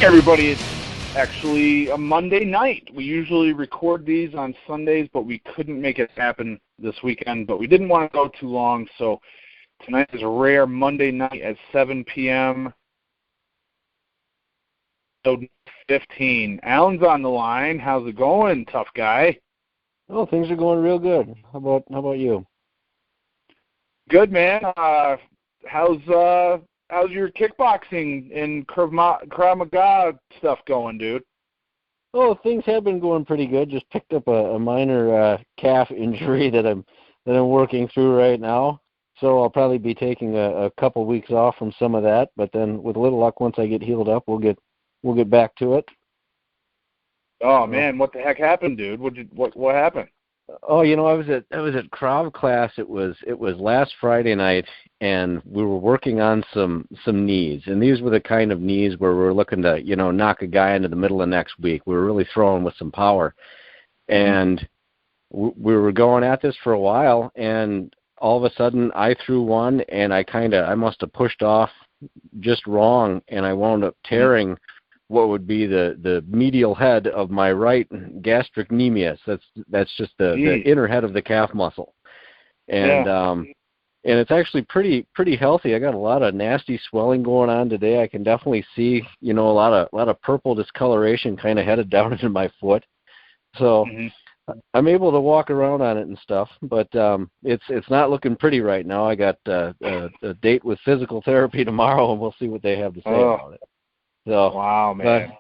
Everybody, it's actually a Monday night. We usually record these on Sundays, but we couldn't make it happen this weekend. But we didn't want to go too long, so tonight is a rare Monday night at 7 p.m. So 15. Alan's on the line. How's it going, tough guy? Oh, things are going real good. How about you? Good, man. How's your kickboxing and Krav Maga stuff going, dude? Oh, things have been going pretty good. Just picked up a minor calf injury that I'm working through right now. So I'll probably be taking a couple weeks off from some of that. But then, with a little luck, once I get healed up, we'll get back to it. Oh man, what the heck happened, dude? What happened? Oh, I was at Krav class. It was last Friday night, and we were working on some knees, and these were the kind of knees where we were looking to knock a guy into the middle of next week. We were really throwing with some power, and we were going at this for a while, and all of a sudden I threw one, and I must have pushed off just wrong, and I wound up tearing what would be the medial head of my right gastrocnemius. That's just the inner head of the calf muscle, and and it's actually pretty healthy. I got a lot of nasty swelling going on today. I can definitely see a lot of purple discoloration kind of headed down into my foot. So I'm able to walk around on it and stuff, but it's not looking pretty right now. I got a date with physical therapy tomorrow, and we'll see what they have to say about it. So, wow, man.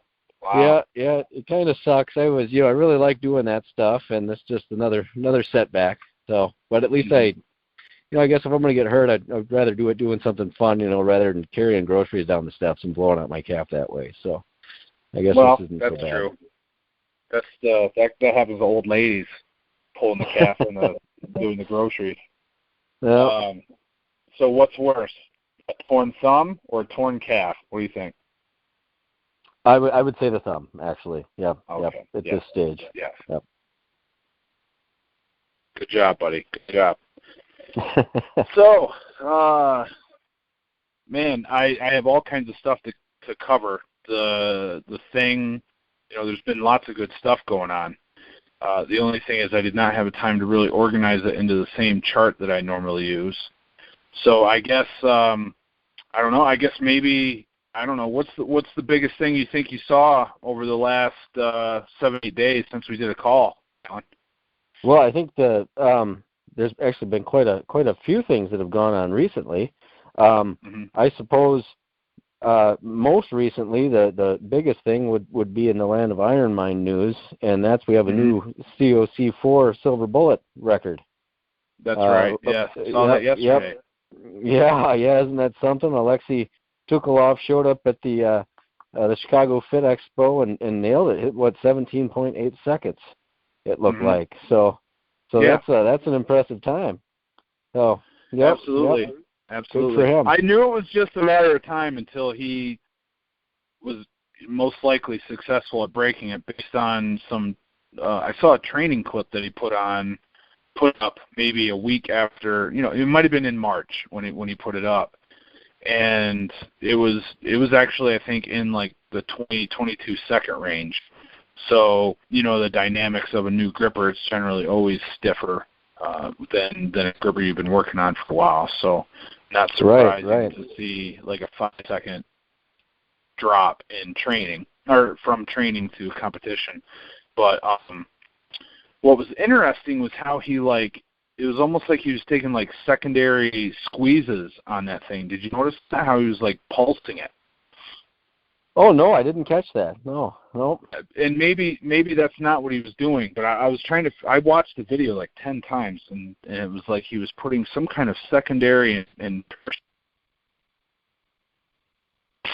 Wow. Yeah, it kind of sucks. I really like doing that stuff, and it's just another setback. So, but at least I guess if I'm going to get hurt, I'd rather do it doing something fun, rather than carrying groceries down the steps and blowing out my calf that way. So, I guess this isn't so bad. That's true. That happens to old ladies pulling the calf and doing the groceries. Yeah. So what's worse, a torn thumb or a torn calf? What do you think? I would say the thumb, actually. Yep. Okay. At this stage. Yes. Yep. Good job, buddy. Good job. So, man, I have all kinds of stuff to cover. The thing, there's been lots of good stuff going on. The only thing is I did not have a time to really organize it into the same chart that I normally use. So I guess I don't know. I guess maybe. I don't know, what's the biggest thing you think you saw over the last 7-8 days since we did a call, Alan? Well, I think there's actually been quite a few things that have gone on recently. I suppose most recently the biggest thing would be in the land of iron mine news, and that's we have a new COC4 silver bullet record. That's right. Yes, I saw that yesterday. Yeah, isn't that something? Alexei Tukalov showed up at the Chicago Fit Expo and nailed it. Hit 17.8 seconds. It looked like so. That's an impressive time. So absolutely. Good for him. I knew it was just a matter of time until he was most likely successful at breaking it based on some. I saw a training clip that he put up maybe a week after. It might have been in March when he put it up. And it was actually, I think, in like the 20-22 second range. So, the dynamics of a new gripper, it's generally always stiffer than a gripper you've been working on for a while. So not surprising to see like a 5-second drop in training, or from training to competition. But what was interesting was how he it was almost like he was taking like secondary squeezes on that thing. Did you notice that? How he was like pulsing it? Oh no, I didn't catch that. No. And maybe that's not what he was doing, but I was trying to. I watched the video like 10 times, and it was like he was putting some kind of secondary and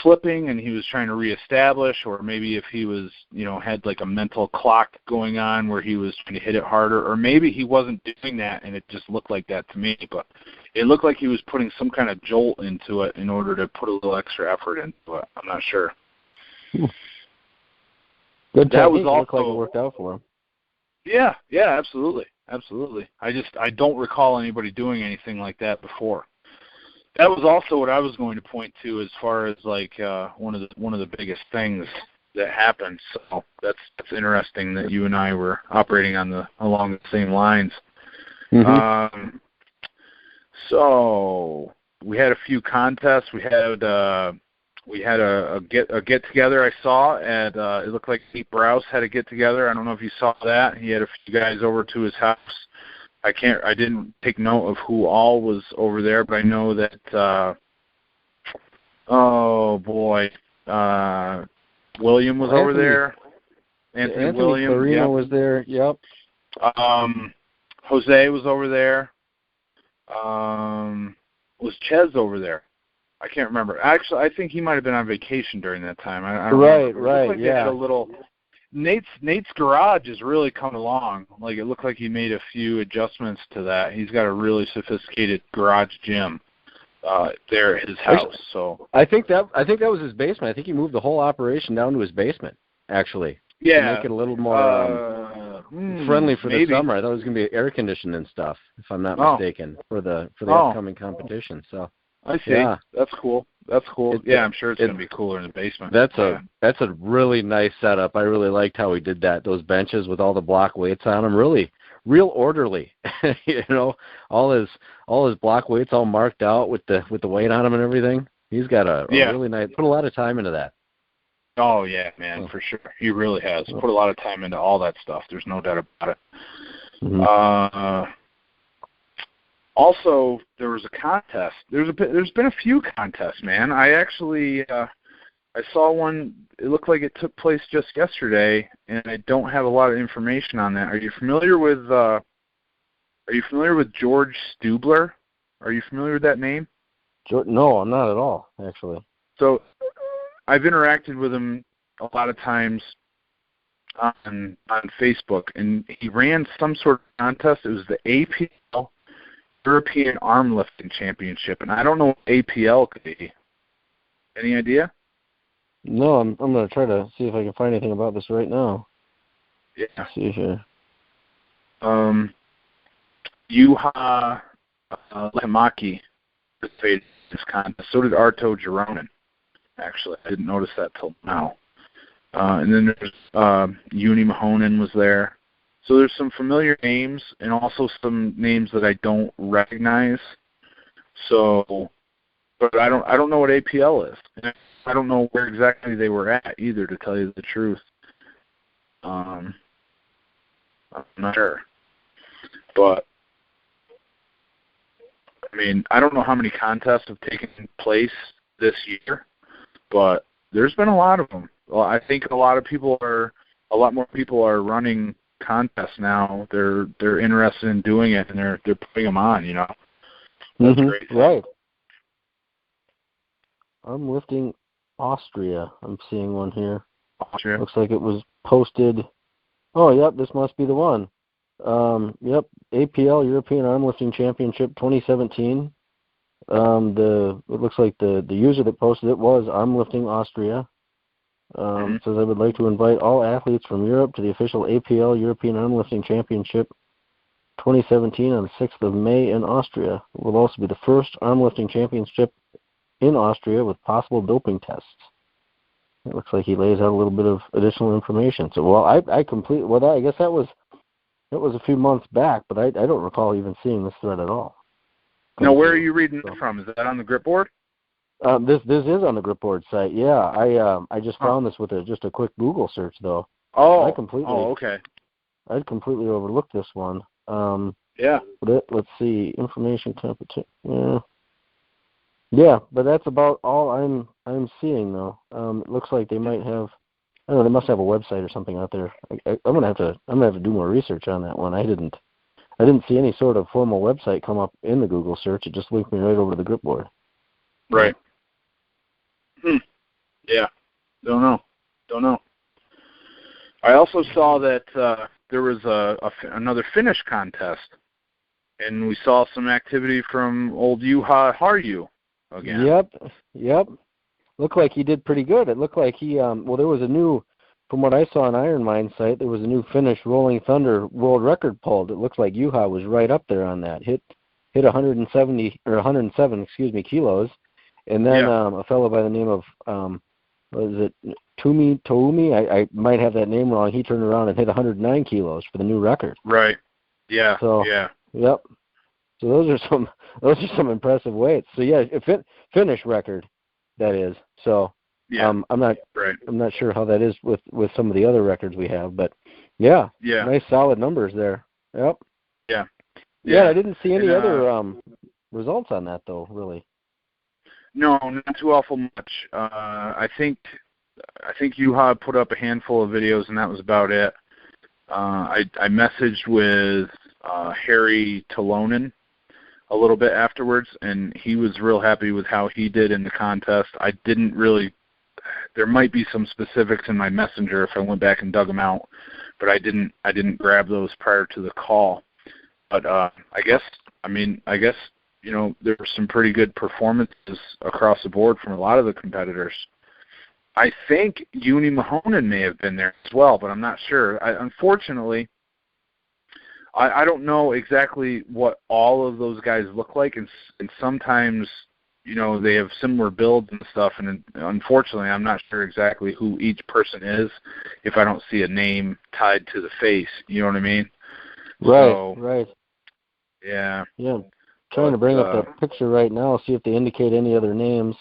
flipping, and he was trying to reestablish, or maybe if he was, had like a mental clock going on where he was trying to hit it harder, or maybe he wasn't doing that and it just looked like that to me, but it looked like he was putting some kind of jolt into it in order to put a little extra effort into it. I'm not sure. Good. That was also, looked like it worked out for him. Yeah, absolutely. I don't recall anybody doing anything like that before. That was also what I was going to point to as far as like one of the biggest things that happened. So that's interesting that you and I were operating along the same lines. Mm-hmm. So we had a few contests. We had a get together. I saw at it looked like Pete Browse had a get together. I don't know if you saw that. He had a few guys over to his house. I didn't take note of who all was over there, but I know that William was over there. Anthony William Farina was there. Yep. Jose was over there. Was Ches over there? I can't remember. Actually, I think he might have been on vacation during that time. I don't remember. Right, like yeah. They had a little. Nate's garage has really come along. Like, it looked like he made a few adjustments to that. He's got a really sophisticated garage gym there at his house. So I think that was his basement. I think he moved the whole operation down to his basement, actually. Yeah. To make it a little more friendly for the summer. I thought it was going to be air conditioned and stuff, if I'm not mistaken, for the upcoming competition. So I see. Yeah. That's cool. I'm sure it's going to be cooler in the basement. That's a really nice setup. I really liked how he did that. Those benches with all the block weights on them, real orderly. All his block weights all marked out with the weight on them and everything. He's got a really nice. Put a lot of time into that. Oh yeah, man, for sure. He really has put a lot of time into all that stuff. There's no doubt about it. Mm-hmm. Also, there was a contest. There's been a few contests, man. I actually I saw one. It looked like it took place just yesterday, and I don't have a lot of information on that. Are you familiar with George Stubler? Are you familiar with that name? No, I'm not at all, actually. So I've interacted with him a lot of times on Facebook, and he ran some sort of contest. It was the APL European Arm Lifting Championship, and I don't know what APL could be. Any idea? No, I'm going to try to see if I can find anything about this right now. Yeah. Let's see here. Juha Lehmaki participated in this contest. So did Arto Gironin. Actually, I didn't notice that till now. And then there's Uni Mahonen was there. So there's some familiar names and also some names that I don't recognize. So, but I don't know what APL is. And I don't know where exactly they were at either, to tell you the truth. I'm not sure. But I mean, I don't know how many contests have taken place this year, but there's been a lot of them. Well, I think a lot more people are running contests now. They're interested in doing it, and they're putting them on. That's great. Right. I'm lifting Austria. I'm seeing one here. Austria. Looks like it was posted. Oh, yep, this must be the one. Yep, APL European Arm Lifting Championship 2017. It looks like the user that posted it was Arm Lifting Austria. Says, I would like to invite all athletes from Europe to the official APL European Arm Lifting Championship 2017 on the 6th of May in Austria. It will also be the first arm lifting championship in Austria with possible doping tests. It looks like he lays out a little bit of additional information. So, I guess that was a few months back, but I don't recall even seeing this thread at all. Now, where are you reading it from? Is that on the grip board? This is on the Gripboard site. Yeah, I just found this with just a quick Google search though. Oh, okay. I'd completely overlooked this one. Yeah. Let's see, information competition. Yeah, but that's about all I'm seeing though. It looks like they might have. I don't know. They must have a website or something out there. I'm gonna have to do more research on that one. I didn't see any sort of formal website come up in the Google search. It just linked me right over to the Gripboard. Right. Yeah. Don't know. I also saw that there was another Finnish contest, and we saw some activity from old Juha Harju again. Yep. Looked like he did pretty good. It looked like he there was a new, from what I saw on Iron Mind site, there was a new Finnish Rolling Thunder world record pulled. It looks like Juha was right up there on that. Hit hit 107 kilos, and then a fellow by the name of was it Toumi? I might have that name wrong. He turned around and hit 109 kilos for the new record. Right. Yeah. So yep. So those are some impressive weights. So yeah, finish record, that is. So I'm not sure how that is with some of the other records we have, but nice solid numbers there. Yep. Yeah, I didn't see any other results on that though, really. No, not too awful much. I think Juha put up a handful of videos, and that was about it. I messaged with Harry Talonen a little bit afterwards, and he was real happy with how he did in the contest. I didn't really. There might be some specifics in my messenger if I went back and dug them out, but I didn't grab those prior to the call. But I guess there were some pretty good performances across the board from a lot of the competitors. I think Uni Mahonen may have been there as well, but I'm not sure. Unfortunately, I don't know exactly what all of those guys look like, and sometimes, they have similar builds and stuff, and unfortunately, I'm not sure exactly who each person is if I don't see a name tied to the face. You know what I mean? Right. Yeah. Yeah. Trying to bring up that picture right now, see if they indicate any other names.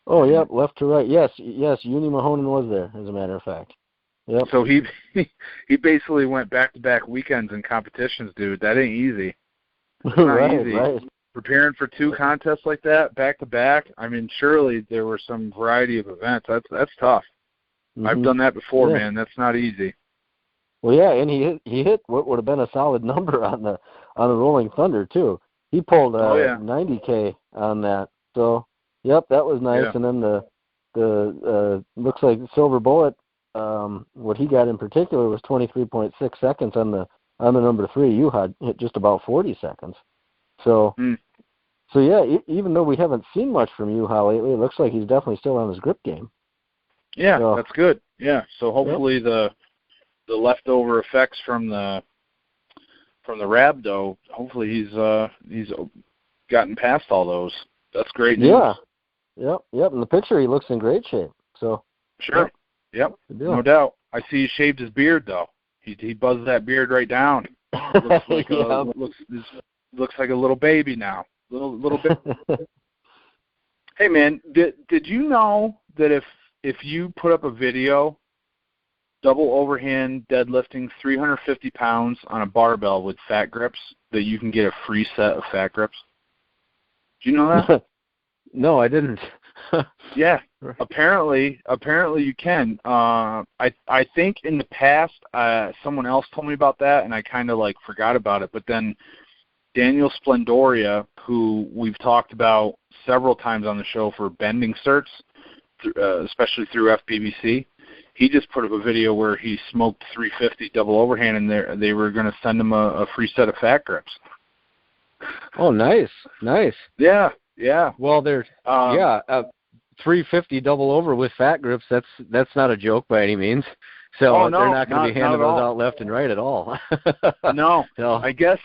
Oh, yep, left to right. Yes, Uni Mahonen was there, as a matter of fact. Yep. So he basically went back-to-back weekends in competitions, dude. That ain't easy. It's not easy. Right. Preparing for two contests like that, back-to-back, I mean, surely there were some variety of events. That's tough. Mm-hmm. I've done that before, man. That's not easy. Well, yeah, and he hit what would have been a solid number on the Rolling Thunder, too. He pulled 90K on that. So, yep, that was nice. Yeah. And then the looks like Silver Bullet, what he got in particular was 23.6 seconds on the number 3. You had hit just about 40 seconds. So, so yeah, even though we haven't seen much from Juha lately, it looks like he's definitely still on his grip game. Yeah, so, that's good. Yeah, so hopefully the leftover effects from the rhabdo, hopefully he's gotten past all those. That's great news. Yeah. Yep. In the picture, he looks in great shape. So sure. Yep. No doubt. I see he shaved his beard though. He buzzed that beard right down. Looks like looks like a little baby now. Little bit. Hey man, did you know that if you put up a video double overhand deadlifting 350 pounds on a barbell with fat grips, that you can get a free set of fat grips? Do you know that? No, I didn't. Yeah, apparently you can. I think in the past someone else told me about that, and I kind of forgot about it. But then Daniel Splendoria, who we've talked about several times on the show for bending certs, especially through FBBC, he just put up a video where he smoked 350 double overhand, and they were going to send him a free set of fat grips. Oh, nice. Yeah. Well, there's 350 double over with fat grips. That's not a joke by any means. So they're not going to be handing those out left and right at all. No. So, I guess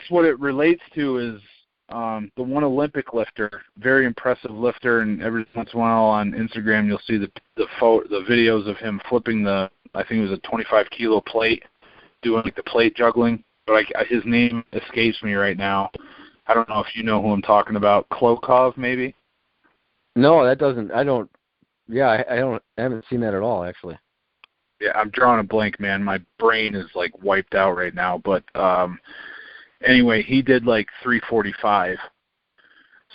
what it relates to is the one Olympic lifter, very impressive lifter, and every once in a while on Instagram you'll see the videos of him flipping I think it was a 25 kilo plate, doing the plate juggling. But his name escapes me right now. I don't know if you know who I'm talking about. Klokov, maybe? No, that doesn't. I don't. Yeah, I haven't seen that at all, actually. Yeah, I'm drawing a blank, man. My brain is wiped out right now. But anyway, he did 345.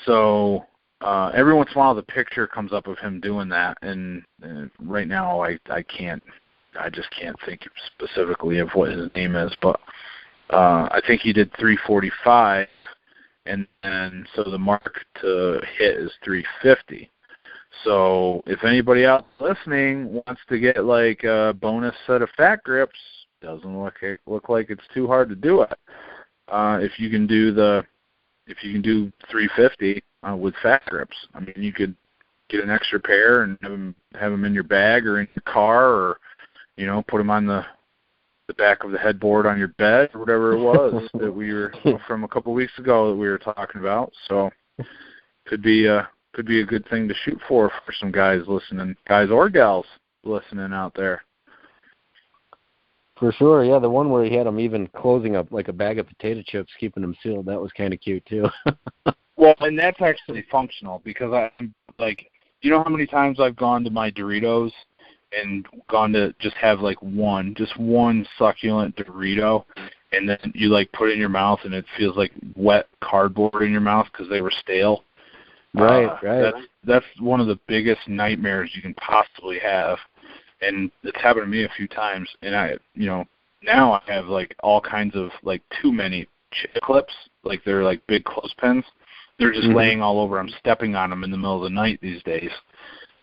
So every once in a while, the picture comes up of him doing that, and right now I just can't think specifically of what his name is, but I think he did 345, and so the mark to hit is 350. So if anybody out listening wants to get a bonus set of fat grips, doesn't look like it's too hard to do it. If you can do 350 with fat grips, I mean, you could get an extra pair and have them in your bag or in your car, or put them on the the back of the headboard on your bed or whatever it was that we were from a couple of weeks ago that we were talking about. So could be a good thing to shoot for some guys listening, guys or gals listening out there. For sure, yeah. The one where he had them even closing up like a bag of potato chips, keeping them sealed. That was kind of cute too. Well, and that's actually functional because I'm like, you know how many times I've gone to my Doritos and gone to just have like one succulent Dorito, and then you like put it in your mouth and it feels like wet cardboard in your mouth because they were stale. Right. That's one of the biggest nightmares you can possibly have, and it's happened to me a few times. And now I have like all kinds of like too many chip clips, like they're like big clothespins. They're just laying all over. I'm stepping on them in the middle of the night these days.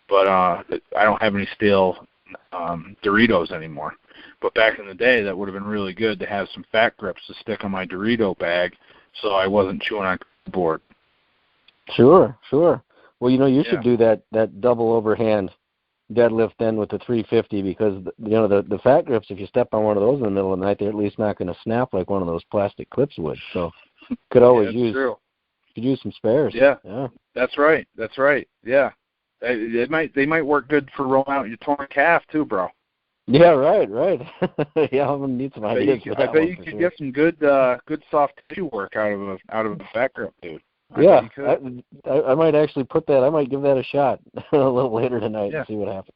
But I don't have any stale Doritos anymore. But back in the day, that would have been really good to have some fat grips to stick on my Dorito bag so I wasn't chewing on cardboard. Sure. Well, you should do that double overhand deadlift then with the 350 because, the fat grips, if you step on one of those in the middle of the night, they're at least not going to snap like one of those plastic clips would. So could always use some spares. Yeah. That's right. Yeah. They might work good for rolling out your torn calf too, bro. Yeah, right. Yeah, I'm gonna need some ideas. I bet you could get some good soft tissue work out of a fat grip, dude. Yeah, I might actually put that. I might give that a shot a little later tonight and see what happens.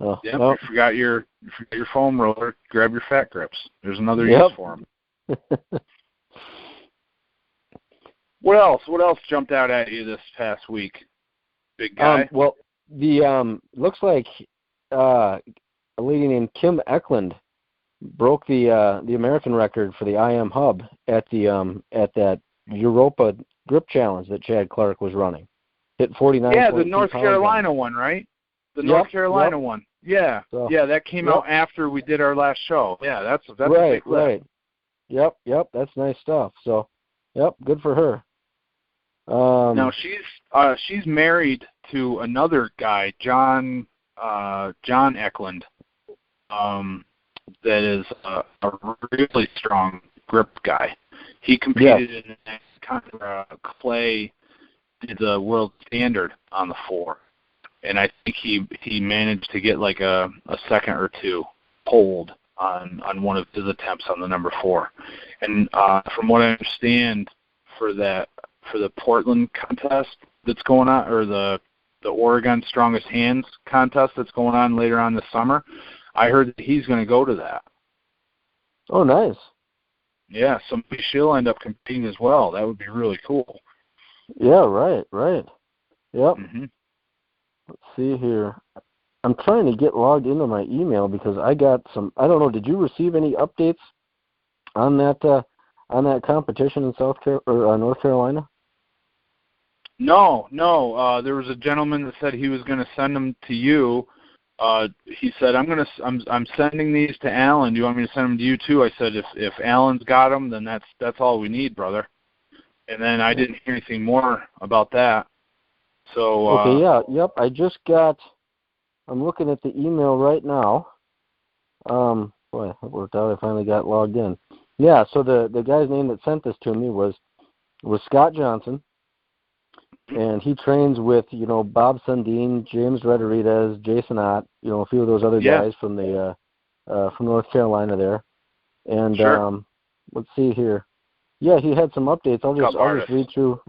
If you forgot your foam roller, grab your fat grips. There's another use for them. What else jumped out at you this past week, big guy? Well, the looks like a lady named Kim Eklund broke the American record for the IM Hub at that Europa grip challenge that Chad Clark was running. Hit 49. Yeah, the North Carolina one, right? The North Carolina one. Yeah. So, that came out after we did our last show. Yeah, that's a big lift. Right. Yep, that's nice stuff. So, good for her. Now she's married to another guy, John Eklund, that is a really strong grip guy. He competed in Clay did the world standard on the 4, and I think he managed to get like a second or two pulled on one of his attempts on the number 4. And from what I understand, for the Portland contest that's going on, or the Oregon Strongest Hands contest that's going on later on this summer, I heard that he's going to go to that. Oh, nice. Yeah, so maybe she'll end up competing as well. That would be really cool. Yeah, right. Yep. Mm-hmm. Let's see here. I'm trying to get logged into my email because I got some. I don't know. Did you receive any updates on that competition in North Carolina? No. There was a gentleman that said he was going to send them to you. He said, I'm sending these to Alan. Do you want me to send them to you too? I said, if Alan's got them, then that's all we need, brother. And then I didn't hear anything more about that. So yep. I'm looking at the email right now. Boy, it worked out. I finally got logged in. Yeah, so the guy's name that sent this to me was Scott Johnson. And he trains with, Bob Sundin, James Rederitas, Jason Ott, a few of those other guys from from North Carolina there. And let's see here. Yeah, he had some updates. I'll just read through.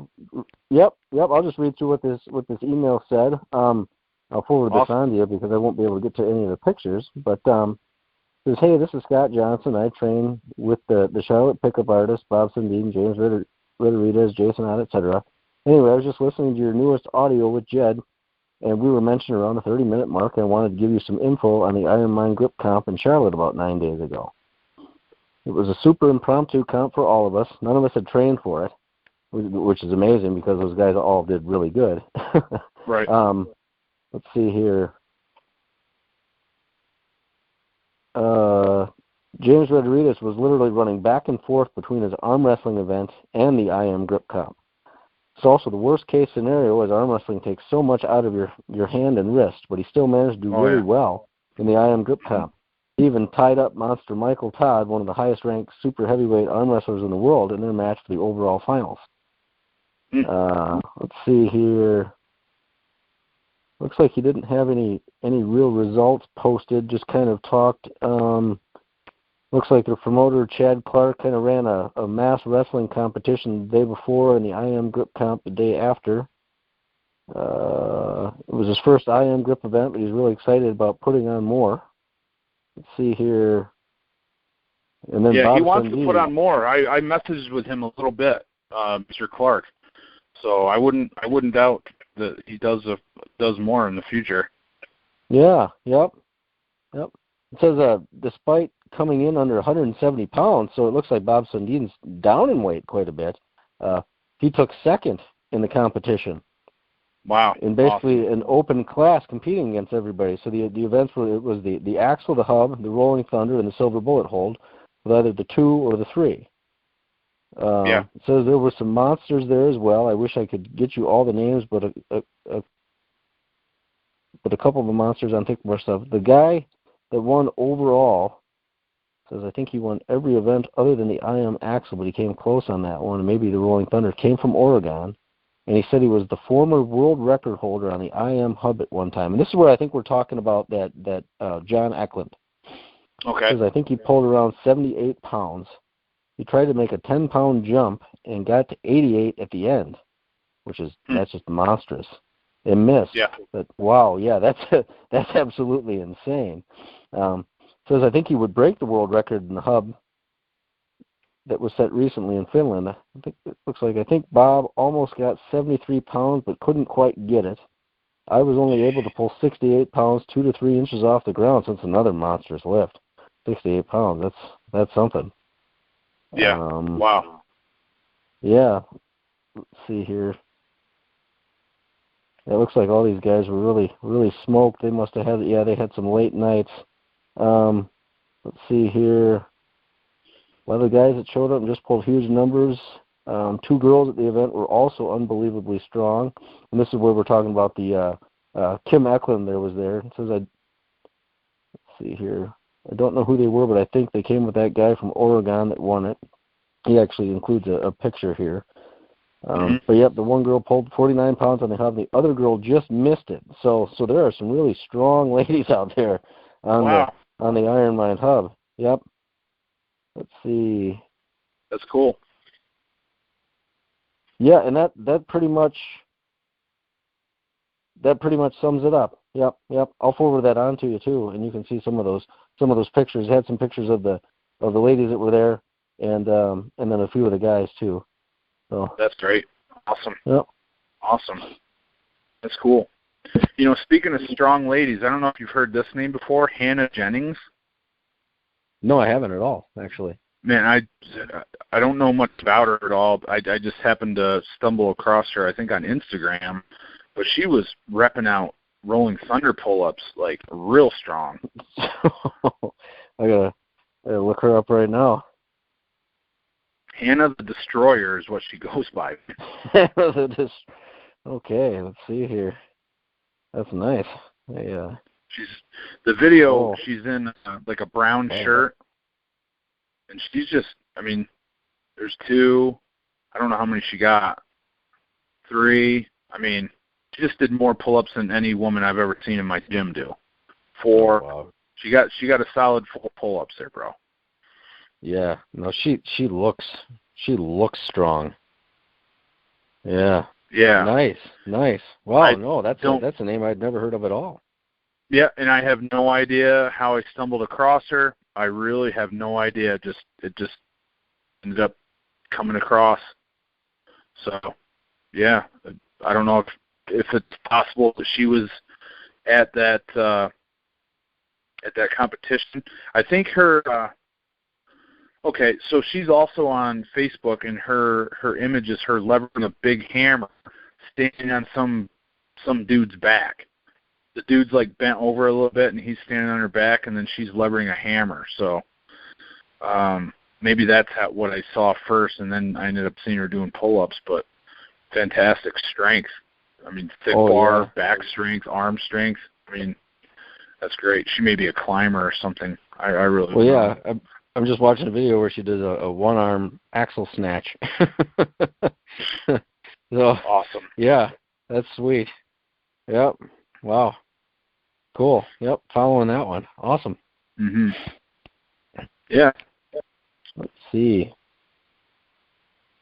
Yep. I'll just read through what this email said. I'll forward this on to you because I won't be able to get to any of the pictures. But it says, hey, this is Scott Johnson. I train with the Charlotte pickup artists, Bob Sundin, James Rederitas, Jason Ott, etc. Anyway, I was just listening to your newest audio with Jed, and we were mentioning around the 30-minute mark. I wanted to give you some info on the Ironman Grip Comp in Charlotte about 9 days ago. It was a super impromptu comp for all of us. None of us had trained for it, which is amazing because those guys all did really good. Right. Let's see here. James Rederitas was literally running back and forth between his arm wrestling event and the IM Grip Comp. It's also the worst case scenario as arm wrestling takes so much out of your hand and wrist, but he still managed to do really well in the IM Grip Comp. He even tied up monster Michael Todd, one of the highest-ranked super heavyweight arm wrestlers in the world, in their match for the overall finals. Let's see here. Looks like he didn't have any real results posted, just kind of talked. Looks like the promoter, Chad Clark, kind of ran a mass wrestling competition the day before and the IM grip comp the day after. It was his first IM grip event, but he's really excited about putting on more. Let's see here. And then Bob he wants Sundin. to put on more. I messaged with him a little bit, Mr. Clark. So I wouldn't doubt that he does more in the future. Yeah, yep. It says despite coming in under 170 pounds, so it looks like Bob Sundin's down in weight quite a bit. He took second in the competition. Wow. In basically an open class competing against everybody. So the events were, it was the Axle, the Hub, the Rolling Thunder, and the Silver Bullet Hold, with either the 2 or the 3. It says there were some monsters there as well. I wish I could get you all the names, but a couple of the monsters I'm thinking more stuff. The guy that won overall says I think he won every event other than the IM Axle, but he came close on that one. Maybe the Rolling Thunder came from Oregon, and he said he was the former world record holder on the IM Hub at one time. And this is where I think we're talking about that John Eklund. Okay. Because I think he pulled around 78 pounds. He tried to make a 10-pound jump and got to 88 at the end, which is that's just monstrous. It missed. Yeah. But wow, yeah, that's absolutely insane. Says I think he would break the world record in the Hub that was set recently in Finland. I think Bob almost got 73 pounds but couldn't quite get it. I was only able to pull 68 pounds 2 to 3 inches off the ground, so it's another monstrous lift. 68 pounds. That's something. Yeah. Wow. Yeah. Let's see here. It looks like all these guys were really, really smoked. They must have they had some late nights. Let's see here. A lot of the guys that showed up and just pulled huge numbers. 2 girls at the event were also unbelievably strong. And this is where we're talking about the Kim Eklund was there. It says let's see here. I don't know who they were, but I think they came with that guy from Oregon that won it. He actually includes a picture here. But yep, the one girl pulled 49 pounds on the Hub. The other girl just missed it. So there are some really strong ladies out there on the Ironman Hub. Yep. Let's see. That's cool. Yeah, and that pretty much sums it up. Yep. I'll forward that on to you too, and you can see some of those pictures. It had some pictures of the ladies that were there, and then a few of the guys too. So that's great. Awesome. Yep. Awesome. That's cool. You know, speaking of strong ladies, I don't know if you've heard this name before, Hannah Jennings. No, I haven't at all, actually. Man, I don't know much about her at all. I just happened to stumble across her, I think, on Instagram. But she was repping out Rolling Thunder pull-ups, like, real strong. I gotta look her up right now. Hannah the Destroyer is what she goes by. Okay, let's see here. That's nice. She's the video. She's in like a brown shirt, and she's just. I mean, there's 2. I don't know how many she got. 3. I mean, she just did more pull-ups than any woman I've ever seen in my gym do. 4. Oh, wow. She got a solid 4 pull-ups there, bro. Yeah. No, she looks strong. Yeah. Yeah. Nice. Wow. That's a name I'd never heard of at all. Yeah, and I have no idea how I stumbled across her. I really have no idea. It just ended up coming across. So, yeah, I don't know if it's possible that she was at that competition. I think her. Okay, so she's also on Facebook, and her image is her levering a big hammer, standing on some dude's back. The dude's like bent over a little bit, and he's standing on her back, and then she's levering a hammer. So maybe that's what I saw first, and then I ended up seeing her doing pull-ups. But fantastic strength. I mean, thick bar, back strength, arm strength. I mean, That's great. She may be a climber or something. I really Well, don't yeah, know. I'm just watching a video where she does a one-arm axle snatch. So, Awesome. yeah, that's sweet. Yep. Wow. Cool. Yep. Following that one. Awesome. Mhm. Yeah. Let's see.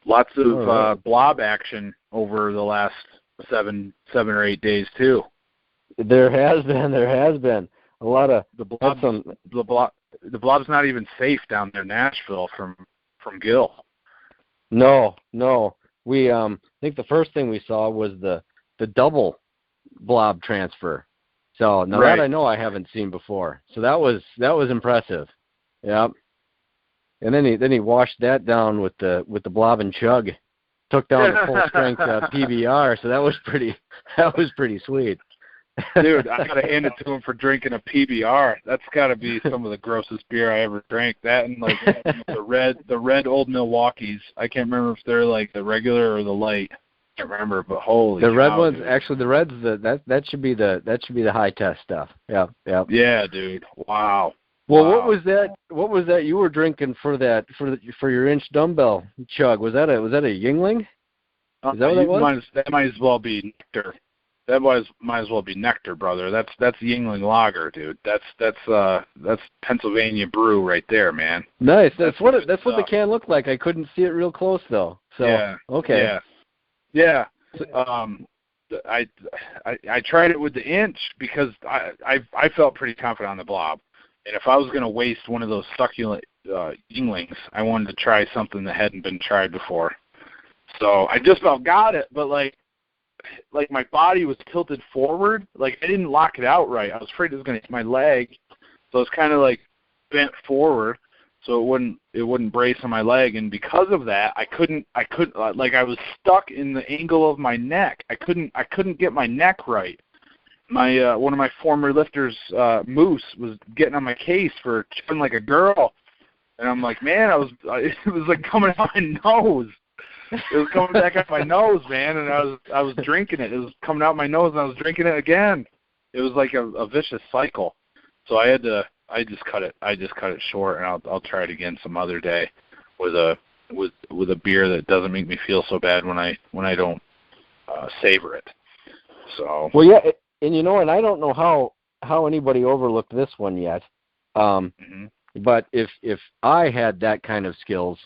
Lots of All right. blob action over the last seven or 8 days too. There has been a lot of The blob's not even safe down there in Nashville from Gill. No. We I think the first thing we saw was the double blob transfer. So now Right. that I know I haven't seen before. So that was impressive. Yep. And then he washed that down with the blob and chug. Took down the full strength PBR, so that was pretty sweet. Dude, I gotta hand it to him for drinking a PBR. That's gotta be some of the grossest beer I ever drank. That and like the red Old Milwaukees. I can't remember if they're like the regular or the light. I can't remember, but holy The red cow, ones, dude. actually, the reds, that should be the high test stuff. Yeah. Yeah, dude. Wow. Well, Wow. what was that you were drinking for your inch dumbbell chug? Was that a Yingling? Is that what that was? That might as well be nectar. That might as well be nectar, brother. That's Yingling Lager, dude. That's Pennsylvania brew right there, man. Nice. That's what the stuff. can looked like. I couldn't see it real close though. So yeah. okay. Yeah. I tried it with the inch because I felt pretty confident on the blob, and if I was going to waste one of those succulent Yinglings, I wanted to try something that hadn't been tried before. So I just about got it, but like my body was tilted forward. Like I didn't lock it out right. I was afraid it was going to hit my leg, so I was kind of like bent forward, so it wouldn't brace on my leg. And because of that, I couldn't like I was stuck in the angle of my neck. I couldn't get my neck right. My one of my former lifters, Moose, was getting on my case for chugging like a girl, and I'm like, man, it was like coming out my nose. It was coming back out my nose, man, and I was drinking it. It was coming out my nose, and I was drinking it again. It was like a vicious cycle. So I just cut it short, and I'll try it again some other day with a beer that doesn't make me feel so bad when I don't savor it. So well, yeah, and and I don't know how anybody overlooked this one yet. But if I had that kind of skills,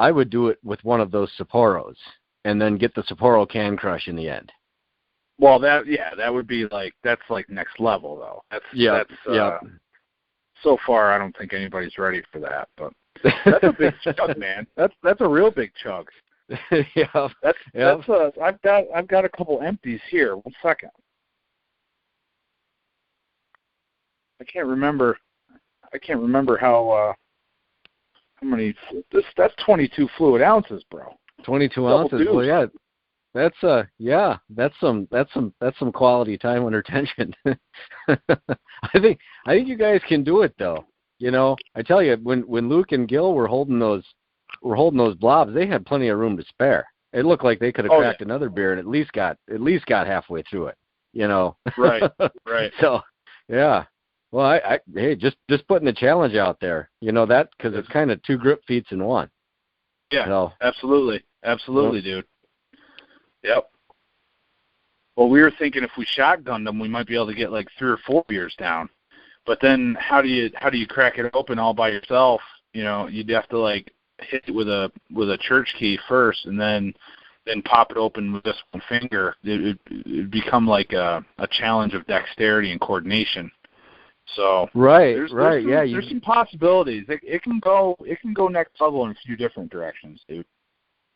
I would do it with one of those Sapporos and then get the Sapporo can crush in the end. Well, that would be that's like next level though. That's so far I don't think anybody's ready for that, but that's a big chug, man. That's a real big chug. Yeah. I've got a couple empties here. 1 second. I can't remember how many. That's 22 fluid ounces, bro. 22 ounces. Well, yeah, that's some quality time under tension. I think you guys can do it though. I tell you, when Luke and Gil were holding those blobs, they had plenty of room to spare. It looked like they could have cracked another beer and at least got halfway through it. Right. So, yeah. Well, hey, just putting a challenge out there, that because it's kind of 2 grip feats in one. Yeah, so, absolutely, dude. Yep. Well, we were thinking if we shotgunned them, we might be able to get like 3 or 4 beers down. But then, how do you crack it open all by yourself? You'd have to like hit it with a church key first, and then pop it open with just one finger. It'd become like a challenge of dexterity and coordination. So there's some possibilities. It can go next level in a few different directions, dude.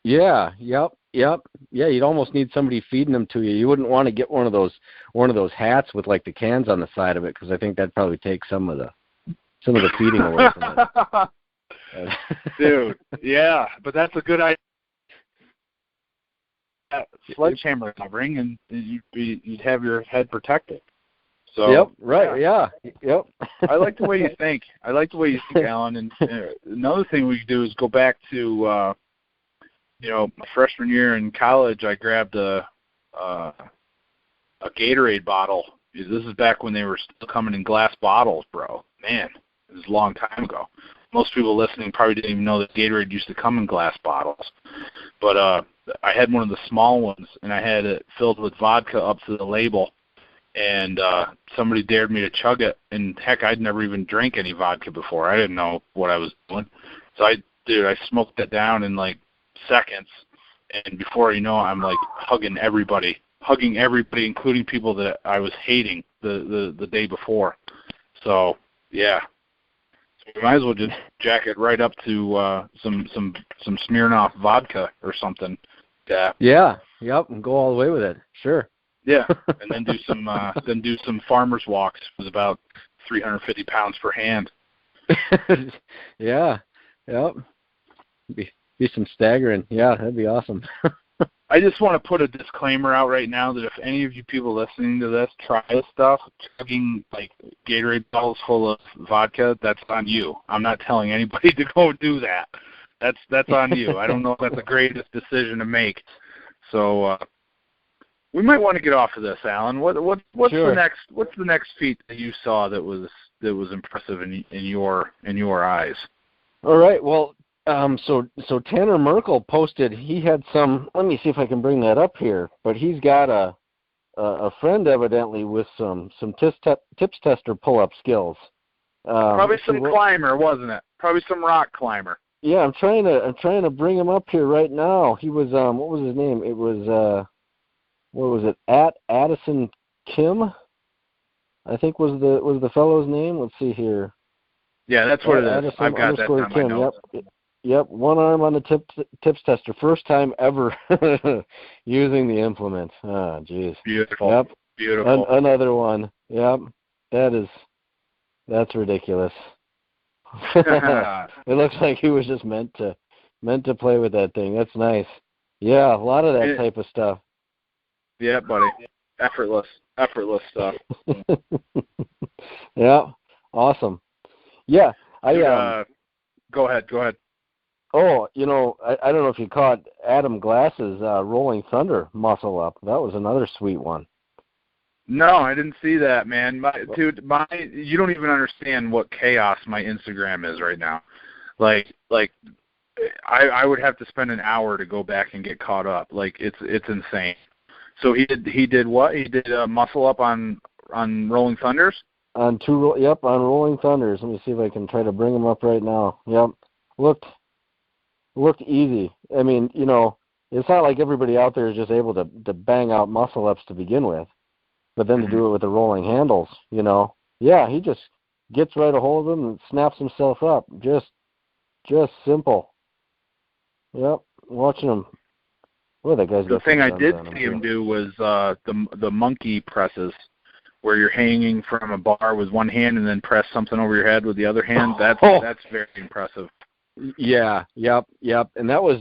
Yeah. Yep. Yeah, you'd almost need somebody feeding them to you. You wouldn't want to get one of those hats with like the cans on the side of it, because I think that'd probably take some of the feeding away from it. Dude, yeah, but that's a good idea. Sledgehammer covering, and you'd have your head protected. So yep, right, yeah, yep. I like the way you think. Alan. And another thing we could do is go back to, my freshman year in college. I grabbed a Gatorade bottle This is back when they were still coming in glass bottles, bro. Man, it was a long time ago. Most people listening probably didn't even know that Gatorade used to come in glass bottles. But I had one of the small ones, and I had it filled with vodka up to the label. And somebody dared me to chug it. And, heck, I'd never even drank any vodka before. I didn't know what I was doing. So, I smoked that down in, like, seconds. And before you know it, I'm, like, hugging everybody, including people that I was hating the day before. So, yeah. So we might as well just jack it right up to some Smirnoff vodka or something. Yeah. Yep. And go all the way with it. Sure. Yeah, and then do some farmers walks with about 350 pounds per hand. Yeah. Yep. Be some staggering. Yeah, that'd be awesome. I just want to put a disclaimer out right now that if any of you people listening to this try this stuff, chugging like Gatorade bottles full of vodka, that's on you. I'm not telling anybody to go do that. That's on you. I don't know if that's the greatest decision to make. So we might want to get off of this, Alan. What's Sure. the next feat that you saw that was impressive in your eyes? All right. Well, so Tanner Merkel posted. He had some. Let me see if I can bring that up here. But he's got a friend evidently with some tips tester pull-up skills. Probably some climber, wasn't it? Probably some rock climber. Yeah, I'm trying to bring him up here right now. He was what was his name? It was what was it? Addison Kim, I think was the fellow's name. Let's see here. Yeah, that's what it is. Addison I've got that on my notes. Yep. One arm on the tips tester. First time ever using the implement. Oh, geez. Beautiful. Yep. Beautiful. Another one. Yep. That's ridiculous. It looks like he was just meant to play with that thing. That's nice. Yeah, a lot of that type of stuff. Yeah, buddy. Effortless stuff. Yeah, awesome. Yeah, Go ahead. Oh, I don't know if you caught Adam Glass's Rolling Thunder muscle up. That was another sweet one. No, I didn't see that, man. You don't even understand what chaos my Instagram is right now. Like I would have to spend an hour to go back and get caught up. Like it's insane. So he did what? He did a muscle up on Rolling Thunders? On Rolling Thunders. Let me see if I can try to bring them up right now. Yep. Looked easy. I mean, it's not like everybody out there is just able to bang out muscle ups to begin with. But then to do it with the rolling handles, yeah, he just gets right a hold of them and snaps himself up. Just simple. Yep, watching him. Boy, that guy's the got thing I did on see him do was the monkey presses, where you're hanging from a bar with one hand and then press something over your head with the other hand. That's very impressive. Yeah. Yep. And that was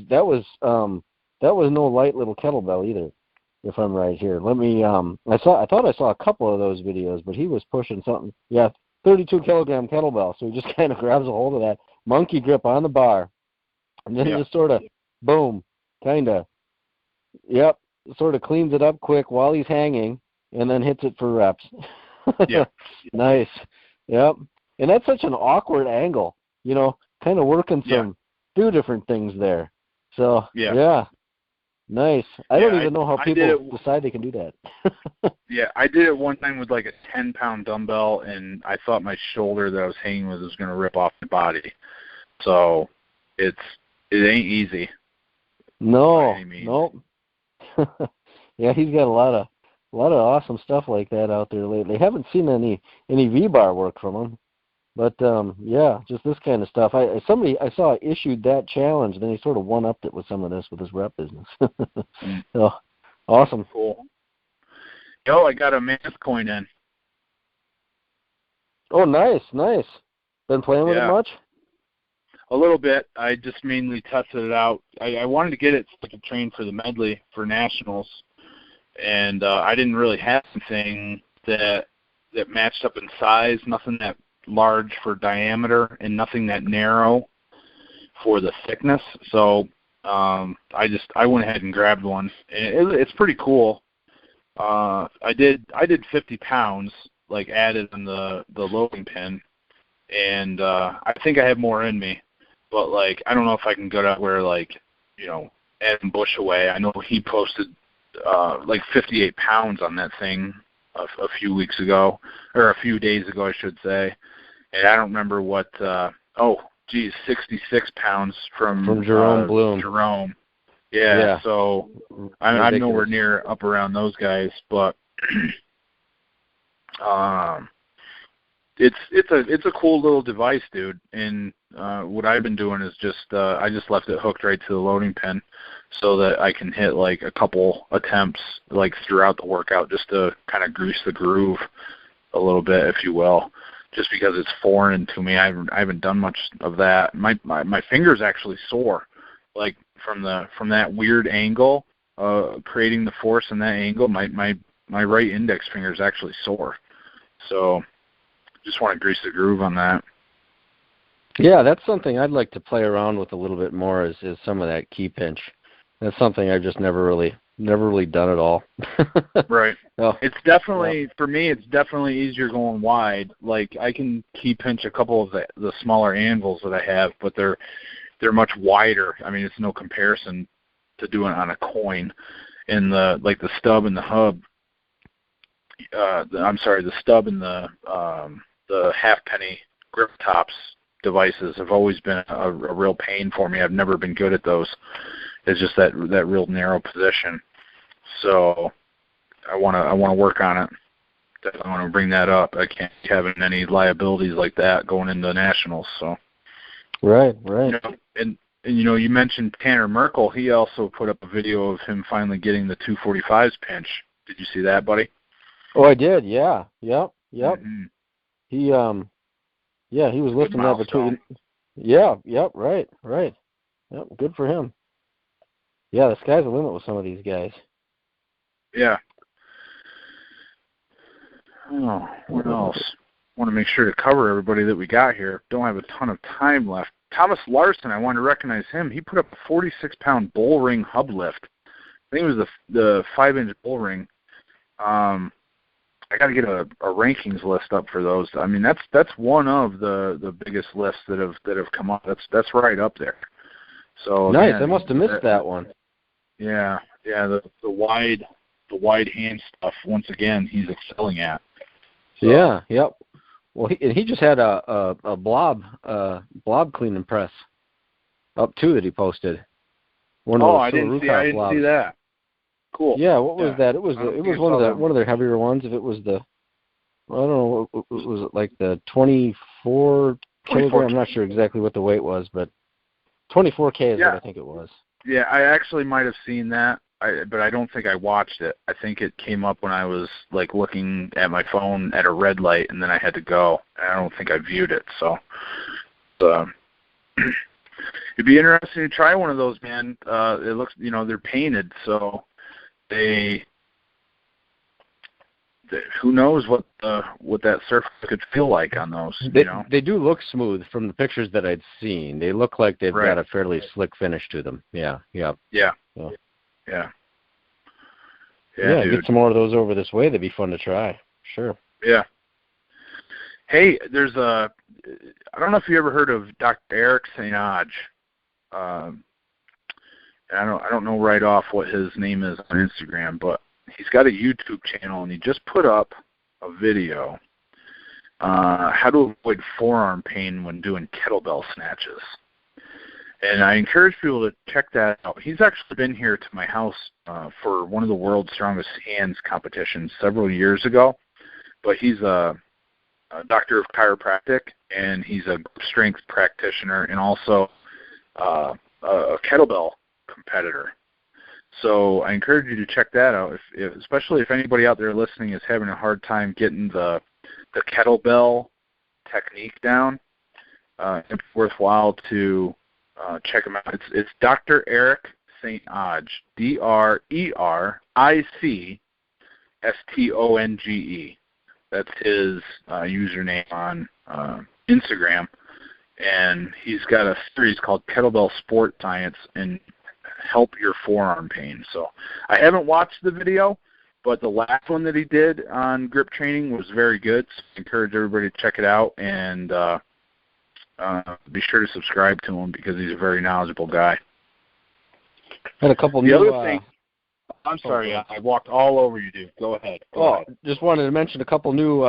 no light little kettlebell either, if I'm right here. Let me I thought I saw a couple of those videos, but he was pushing something. Yeah, 32 kilogram kettlebell. So he just kind of grabs a hold of that monkey grip on the bar, and then just sort of boom, kind of. Yep, sort of cleans it up quick while he's hanging, and then hits it for reps. Yeah. Nice. Yep. And that's such an awkward angle, kind of working some few different things there. So yeah. Nice. I don't even know how people decide they can do that. Yeah, I did it one time with like a 10-pound dumbbell, and I thought my shoulder that I was hanging with was going to rip off my body. So it ain't easy. No. Yeah, he's got a lot of awesome stuff like that out there lately. Haven't seen any V-bar work from him. But just this kind of stuff. I saw issued that challenge, then he sort of one-upped it with some of this with his rep business. So awesome. Cool. Yo, I got a math coin in. Oh, nice. Been playing with it much? A little bit. I just mainly tested it out. I wanted to get it so I could train for the medley for nationals, and I didn't really have anything that matched up in size, nothing that large for diameter and nothing that narrow for the thickness. So I went ahead and grabbed one. It's pretty cool. I did 50 pounds, like added on the loading pin, and I think I have more in me, but like I don't know if I can go to where like Adam Bushaway. I know he posted like 58 pounds on that thing a few weeks ago, or a few days ago, I should say, and I don't remember what. 66 pounds from Jerome Bloom. Jerome. Yeah. So I'm nowhere near up around those guys, but it's a cool little device, dude. And what I've been doing is just I just left it hooked right to the loading pin, so that I can hit like a couple attempts like throughout the workout, just to kind of grease the groove a little bit, if you will. Just because it's foreign to me, I haven't done much of that. My fingers actually sore, like from that weird angle, creating the force in that angle. My right index finger is actually sore, so just want to grease the groove on that. Yeah, that's something I'd like to play around with a little bit more. Is some of that key pinch. That's something I've just never really done at all. Right. Oh. It's definitely, for me, it's definitely easier going wide. Like I can key pinch a couple of the smaller anvils that I have, but they're much wider. I mean, it's no comparison to doing it on a coin. And the stub and the hub, the stub and the halfpenny grip tops devices have always been a real pain for me. I've never been good at those. It's just that real narrow position. So I want to work on it. Definitely want to bring that up. I can't be having any liabilities like that going into nationals. So right. And you mentioned Tanner Merkel. He also put up a video of him finally getting the 245s pinch. Did you see that, buddy? Oh, I did. Yeah. Yep. Mm-hmm. He he was lifting that between. Yeah. Yep. Right. Yep. Good for him. Yeah, the sky's the limit with some of these guys. Yeah. Oh, what else? Want to make sure to cover everybody that we got here. Don't have a ton of time left. Thomas Larson, I want to recognize him. He put up a 46-pound bull ring hub lift. I think it was the 5-inch bull ring. I got to get a rankings list up for those. I mean, that's one of the biggest lifts that have come up. That's right up there. So nice. again, I must have missed that one. Yeah. The wide hand stuff. Once again, he's excelling at. So. Yeah. Yep. Well, he just had a blob cleaning press up too that he posted. I didn't see that. Cool. Yeah. What was that? It was one of their heavier ones. If it was I don't know. Was it like the 24 kilogram? I'm not sure exactly what the weight was, but 24K is what I think it was. Yeah, I actually might have seen that, but I don't think I watched it. I think it came up when I was like looking at my phone at a red light, and then I had to go. I don't think I viewed it, so it'd be interesting to try one of those, man. It looks, they're painted, so who knows what that surface could feel like on those. They do look smooth from the pictures that I'd seen. They look like they've got a fairly slick finish to them. Yeah. Yeah, get some more of those over this way. They'd be fun to try. Sure. Yeah. Hey, there's I don't know if you ever heard of Dr. Eric St. Odge. I don't know right off what his name is on Instagram, but he's got a YouTube channel, and he just put up a video, how to avoid forearm pain when doing kettlebell snatches. And I encourage people to check that out. He's actually been here to my house for one of the world's strongest hands competitions several years ago. But he's a doctor of chiropractic, and he's a strength practitioner, and also a kettlebell competitor. So I encourage you to check that out, especially if anybody out there listening is having a hard time getting the kettlebell technique down. It's worthwhile to check him out. It's Dr. Eric St. Odge, DRERICSTONGE. That's his username on Instagram. And he's got a series called Kettlebell Sport Science and Help Your Forearm Pain. So I haven't watched the video, but the last one that he did on grip training was very good. So I encourage everybody to check it out, and be sure to subscribe to him because he's a very knowledgeable guy. Had a couple The new. other thing, I'm sorry, I walked all over you, dude. Go ahead. Go ahead. Just wanted to mention a couple new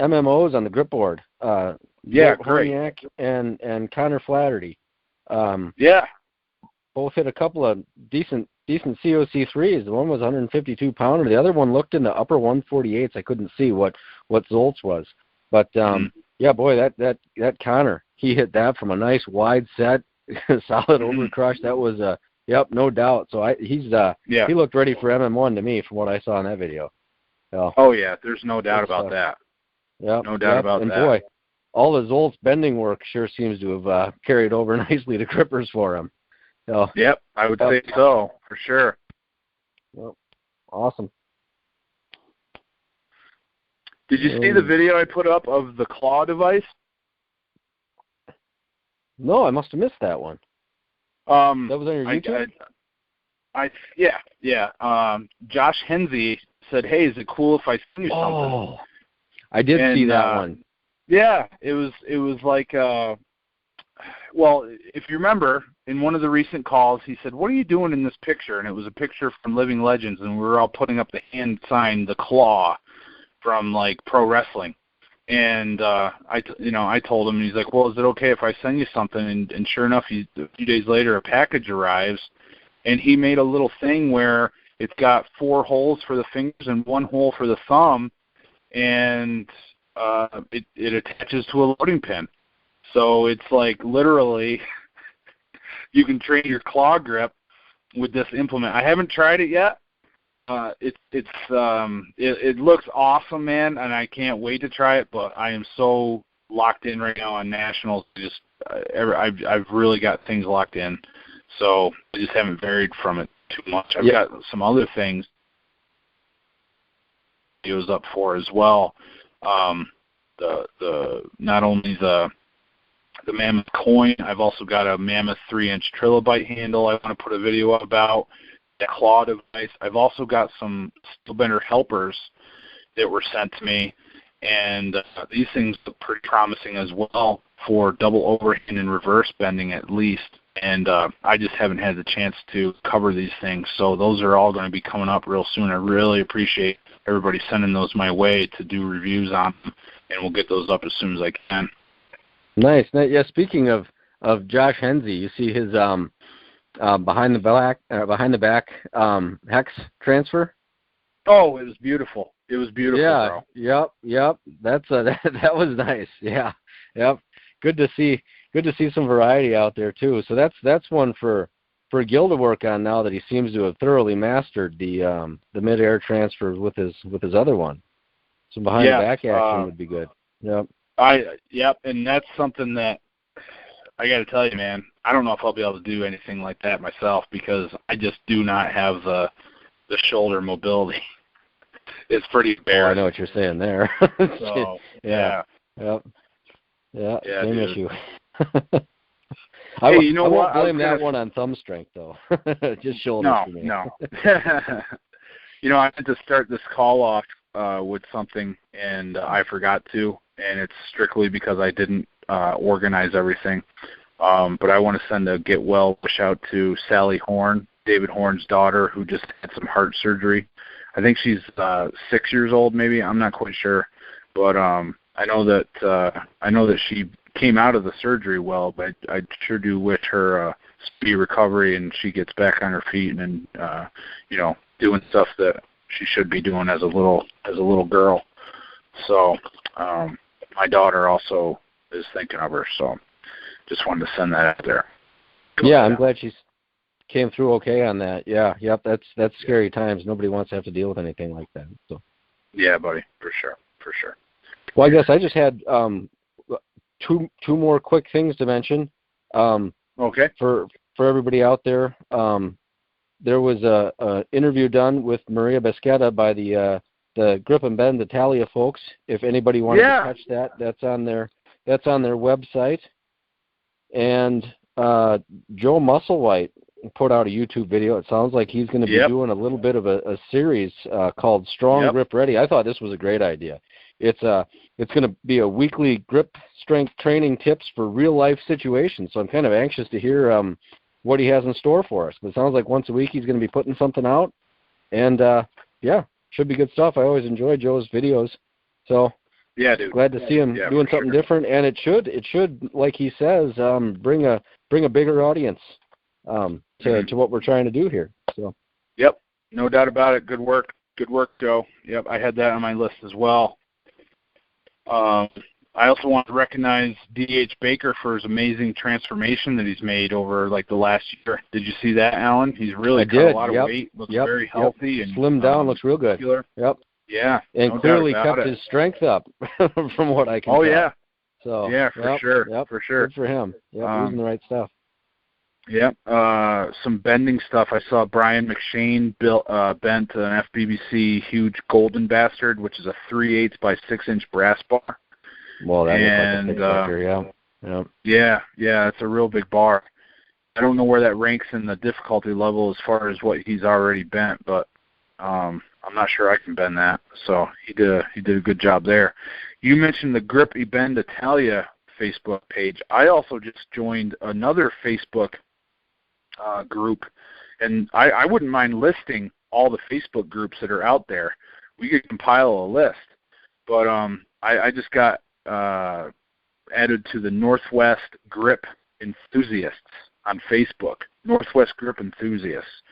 MMOs on the grip board. Yeah, great. Heineck and Connor Flaherty. Yeah. Both hit a couple of decent COC3s. The one was 152 pounder. The other one looked in the upper 148s. I couldn't see what Zolt's was, but yeah, boy, that Connor, he hit that from a nice wide set, solid overcrush. That was yep, no doubt. So he looked ready for MM1 to me from what I saw in that video. So, oh yeah, there's no doubt about that. Yeah, no doubt about and that. And boy, all the Zolt's bending work sure seems to have carried over nicely to grippers for him. So, yep, I would say so, for sure. Well, awesome. Did you see the video I put up of the claw device? No, I must have missed that one. That was on your YouTube? Yeah. Josh Hensey said, "Hey, is it cool if I send you something?" Oh, I did see that one. Yeah, it was like, well, if you remember, in one of the recent calls, he said, "What are you doing in this picture?" And it was a picture from Living Legends, and we were all putting up the hand sign, the claw, from like pro wrestling. And I told him, and he's like, "Well, is it okay if I send you something?" And sure enough, a few days later, a package arrives, and he made a little thing where it's got 4 holes for the fingers and 1 hole for the thumb, and it attaches to a loading pin. So it's like literally you can train your claw grip with this implement. I haven't tried it yet. It looks awesome, man, and I can't wait to try it. But I am so locked in right now on nationals. I've really got things locked in, so I just haven't varied from it too much. I've got some other things videos up for as well. Not only the Mammoth coin, I've also got a Mammoth 3-inch trilobite handle I want to put a video up about. The claw device. I've also got some steel bender helpers that were sent to me, and these things look pretty promising as well for double overhand and reverse bending at least. And I just haven't had the chance to cover these things, so those are all going to be coming up real soon. I really appreciate everybody sending those my way to do reviews on them, and we'll get those up as soon as I can. Nice. Yeah. Speaking of Josh Hensey, you see his behind the back hex transfer. Oh, it was beautiful. It was beautiful, yeah, bro. Yep. That was nice. Yeah. Yep. Good to see some variety out there too. So that's one for Gil to work on now that he seems to have thoroughly mastered the mid-air transfers with his other one. So behind the back action would be good. Yep. And that's something that I got to tell you, man, I don't know if I'll be able to do anything like that myself because I just do not have the shoulder mobility. It's pretty bare. Oh, I know what you're saying there. So, yeah. Yep. Yeah, same dude. issue. Hey, you know I what? won't blame that one on thumb strength, though. Just shoulders for me. No. I had to start this call off with something, and I forgot to, and it's strictly because I didn't organize everything. But I want to send a get well wish out to Sally Horn, David Horn's daughter, who just had some heart surgery. I think she's 6 years old, maybe. I'm not quite sure, but I know that she came out of the surgery well. But I sure do wish her a speedy recovery and she gets back on her feet and doing stuff that she should be doing as a little girl. So my daughter also is thinking of her, so just wanted to send that out there. Yeah, I'm glad she came through okay on that. Yeah, yep, that's scary times. Nobody wants to have to deal with anything like that. So. Yeah, buddy, for sure. Well, I guess I just had two more quick things to mention. Okay. For everybody out there, there was a interview done with Maria Beschetta by the Grip and Bend Italia folks. If anybody wanted to catch that, that's on their website. And Joe Musselwhite, put out a YouTube video. It sounds like he's going to be doing a little bit of a series called Strong Grip Ready. I thought this was a great idea. It's going to be a weekly grip strength training tips for real life situations. So I'm kind of anxious to hear what he has in store for us. But it sounds like once a week he's going to be putting something out, and should be good stuff. I always enjoy Joe's videos. So yeah, dude. Glad to see him doing something different, and it should, like he says, bring a bigger audience to what we're trying to do here. So. Yep, no doubt about it. Good work, Joe. Yep, I had that on my list as well. I also want to recognize D.H. Baker for his amazing transformation that he's made over like the last year. Did you see that, Alan? He's really cut a lot of weight. Looks very healthy and slimmed down. Looks real good. Muscular. Yep. Yeah, and no clearly kept his strength up, from what I can tell. Oh yeah. So yeah, for sure. Yep. For sure. Good for him. Yep, using the right stuff. Yep. Some bending stuff. I saw Brian McShane bent an FBBC huge golden bastard, which is a 3/8 by 6-inch brass bar. Well, that looks like a big yeah, it's a real big bar. I don't know where that ranks in the difficulty level as far as what he's already bent, but I'm not sure I can bend that. So he did a good job there. You mentioned the Grip Bend Italia Facebook page. I also just joined another Facebook group, and I wouldn't mind listing all the Facebook groups that are out there. We could compile a list, but I just got added to the Northwest Grip Enthusiasts on Facebook. Northwest Grip Enthusiasts.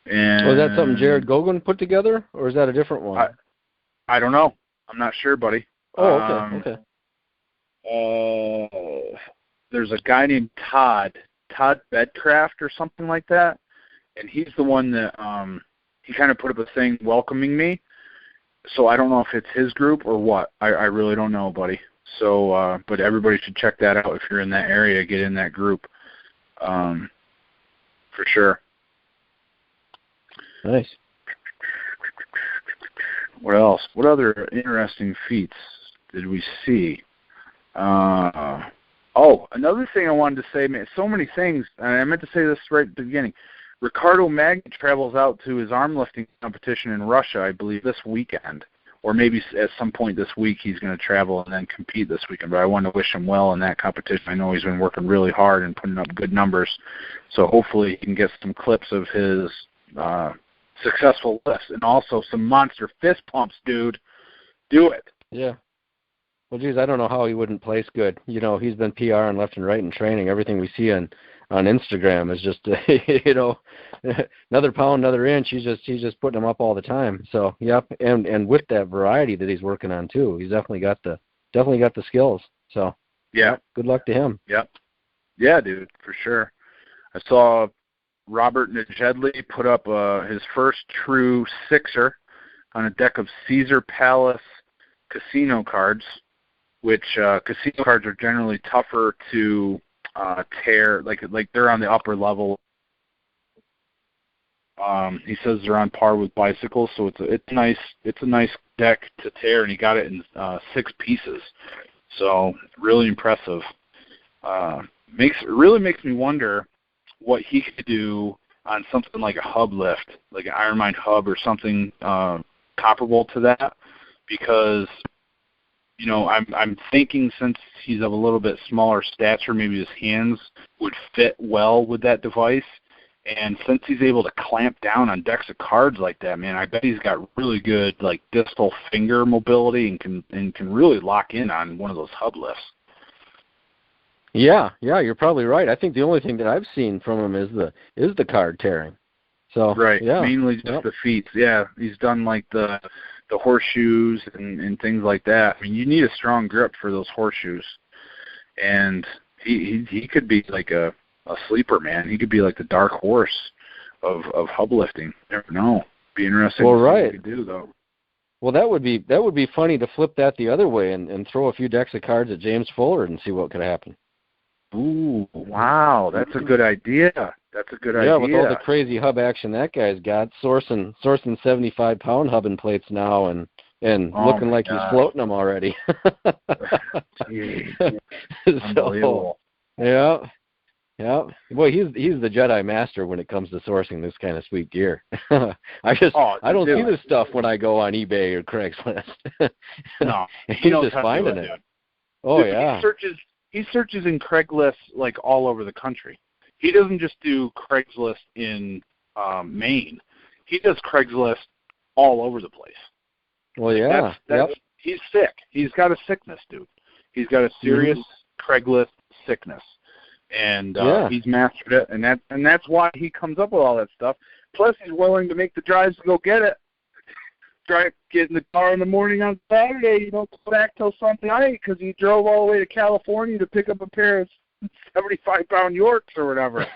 And was that something Jared Gogan put together, or is that a different one? I don't know. I'm not sure, buddy. Oh, okay. There's a guy named Todd Bedcraft or something like that, and he's the one that he kind of put up a thing welcoming me. So I don't know if it's his group or what. I really don't know, buddy. So, but everybody should check that out if you're in that area. Get in that group, for sure. Nice. What else? What other interesting feats did we see? Another thing I wanted to say, man, so many things, and I meant to say this right at the beginning. Ricardo Magni travels out to his arm lifting competition in Russia, I believe, this weekend. Or maybe at some point this week he's going to travel and then compete this weekend. But I want to wish him well in that competition. I know he's been working really hard and putting up good numbers. So hopefully he can get some clips of his successful lifts and also some monster fist pumps, dude. Do it. Yeah. Well, geez, I don't know how he wouldn't place good. You know, he's been PRing left and right in training. Everything we see on Instagram is just, another pound, another inch. He's just putting them up all the time. So, yep, and with that variety that he's working on too, he's definitely got the skills. So, yeah, good luck to him. Yep. Yeah, dude, for sure. I saw Robert Najedli put up his first true sixer on a deck of Caesar Palace casino cards, which casino cards are generally tougher to tear, like they're on the upper level. He says they're on par with bicycles, so it's a nice deck to tear, and he got it in 6 pieces. So really impressive. Really makes me wonder what he could do on something like a hub lift, like an Ironmind hub or something comparable to that, because I'm thinking since he's of a little bit smaller stature, maybe his hands would fit well with that device. And since he's able to clamp down on decks of cards like that, man, I bet he's got really good like distal finger mobility and can really lock in on one of those hub lifts. Yeah, you're probably right. I think the only thing that I've seen from him is the card tearing. So right, yeah. Mainly just the feats. Yeah, he's done like the horseshoes and things like that. I mean, you need a strong grip for those horseshoes, and he could be like a sleeper, man. He could be like the dark horse of hub lifting. You never know. Be interesting to see what he could do, though. Well, that would be funny to flip that the other way and throw a few decks of cards at James Fuller and see what could happen. Ooh, wow, that's a good idea. Yeah, with all the crazy hub action that guy's got, sourcing 75-pound hubbing plates now and looking like he's floating them already. Unbelievable. So, yeah. Yep. Boy, he's the Jedi master when it comes to sourcing this kind of sweet gear. I don't see this stuff when I go on eBay or Craigslist. No, he's just finding it. Dude. Oh, dude, yeah. He searches in Craigslist like all over the country. He doesn't just do Craigslist in Maine. He does Craigslist all over the place. Well, yeah. He's sick. He's got a sickness, dude. He's got a serious Craigslist sickness, and he's mastered it. And that's why he comes up with all that stuff. Plus, he's willing to make the drives to go get it. Get in the car in the morning on Saturday. You don't go back till Sunday night because he drove all the way to California to pick up a pair of 75-pound Yorks or whatever.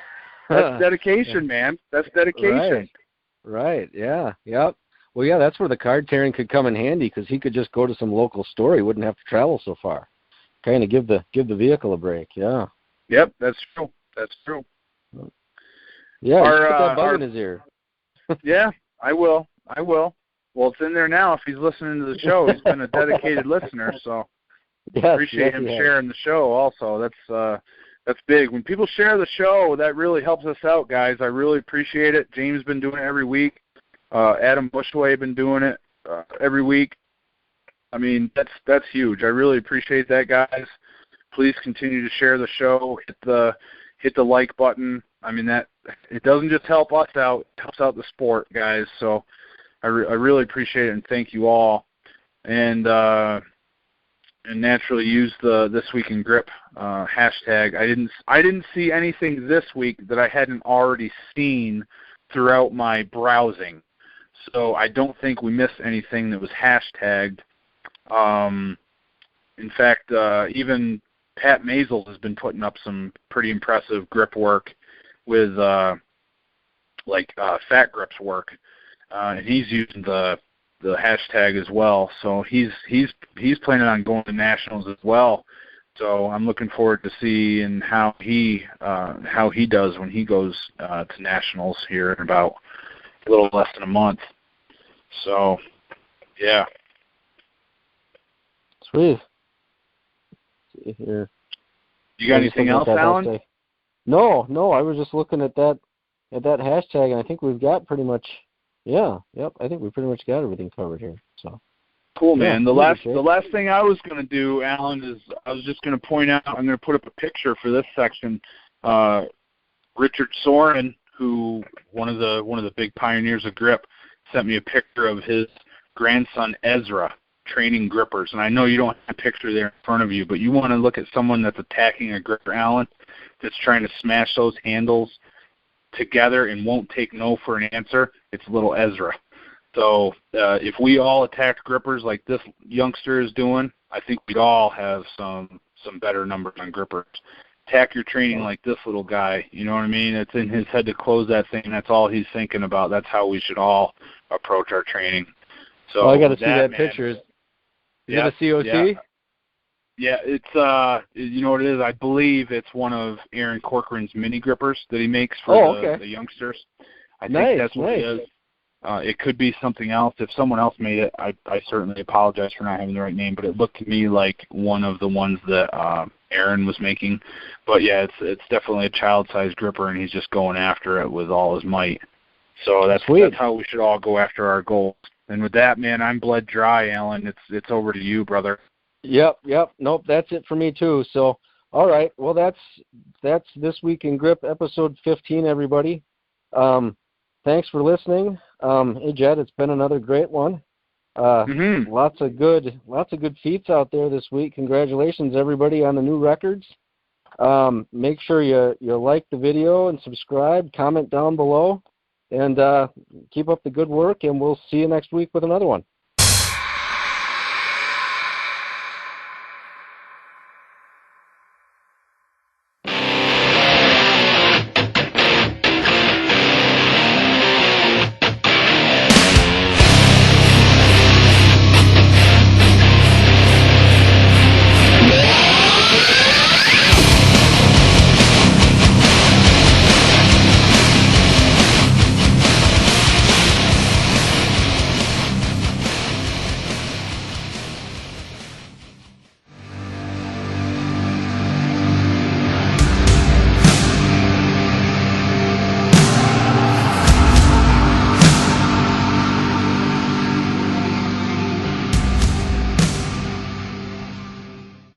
That's dedication, man. That's dedication. Right. Yeah. Yep. Well, yeah, that's where the card tearing could come in handy because he could just go to some local store. He wouldn't have to travel so far. Kind of give the vehicle a break. Yeah. Yep, that's true. That's true. Yeah, put that bug in his ear. Yeah, I will. Well, it's in there now. If he's listening to the show, he's been a dedicated listener. So appreciate him sharing the show. Also, that's big. When people share the show, that really helps us out, guys. I really appreciate it. James has been doing it every week. Adam Bushway been doing it every week. I mean, that's huge. I really appreciate that, guys. Please continue to share the show. Hit the like button. I mean, that it doesn't just help us out; it helps out the sport, guys. So I really appreciate it, and thank you all. And naturally use the This Week in Grip hashtag. I didn't see anything this week that I hadn't already seen throughout my browsing. So I don't think we missed anything that was hashtagged. In fact, even Pat Maisel has been putting up some pretty impressive grip work with Fat Grips work, and he's using the hashtag as well. So he's planning on going to nationals as well. So I'm looking forward to seeing how he does when he goes to nationals here in about a little less than a month. So, yeah. Sweet. Let's see here. You got anything else, Alan? Hashtag. No. I was just looking at that hashtag, and I think we've got pretty much. Yeah. Yep. I think we pretty much got everything covered here. So. Cool, man. Yeah, the last thing I was going to do, Alan, is I was just going to point out. I'm going to put up a picture for this section. Richard Soren, who one of the big pioneers of grip, sent me a picture of his grandson Ezra training grippers. And I know you don't have a picture there in front of you, but you want to look at someone that's attacking a gripper, Alan, that's trying to smash those handles together and won't take no for an answer. It's little Ezra. So if we all attacked grippers like this youngster is doing, I think we'd all have some better numbers on grippers. Attack your training like this little guy. You know what I mean? It's in his head to close that thing. That's all he's thinking about. That's how we should all approach our training. So I got to see that picture. Is it a COC? Yeah, it's you know what it is? I believe it's one of Aaron Corcoran's mini grippers that he makes for the youngsters. I think that's what it is. It could be something else. If someone else made it, I certainly apologize for not having the right name, but it looked to me like one of the ones that Aaron was making. But yeah, it's definitely a child-sized gripper, and he's just going after it with all his might. So that's how we should all go after our goals. And with that, man, I'm bled dry, Alan. It's over to you, brother. Yep. Nope, that's it for me too. So, all right. Well, that's This Week in Grip, episode 15, everybody. Thanks for listening. Hey, Jedd, it's been another great one. Lots of good feats out there this week. Congratulations, everybody, on the new records. Make sure you like the video and subscribe, comment down below, and keep up the good work, and we'll see you next week with another one.